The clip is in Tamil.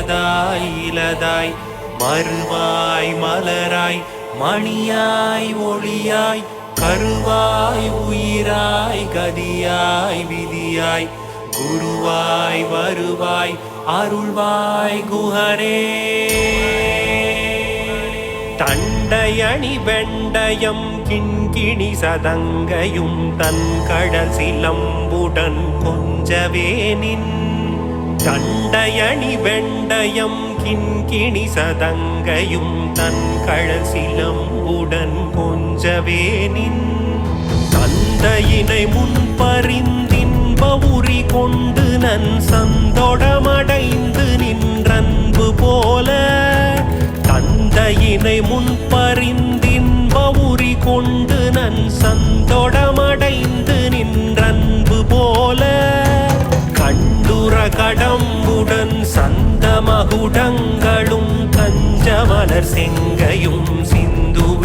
மலதாய் இலதாய் மறுவாய் மலராய் மணியாய் ஒளியாய் கருவாய் உயிராய் கதியாய் விதியாய் குருவாய் வருவாய் அருள்வாய் குஹரே. தண்டையணி வெண்டயம் கிண்கிணி சதங்கையும் தன் கடல் சிலம்புடன் கொஞ்சவே நின். தண்டையணி வெண்டயம் கிண்கிணி சதங்கையும் தன் கடல் சிலம்புடன் கொஞ்சவே நின். தந்தையினை முன்பறிந்தின்ப உரி கொண்டு நன் சந்தொடமடைந்து நின்றன்பு போல. தந்தையினை முன்பறிந்தின்ப உரி கொண்டு நன் சந்தொடமடைந்து நின்றன்பு போல. கண்டுர கடம்புடன் சந்த மகுடங்களும் கஞ்சமலர் செங்கையும் சிந்துவ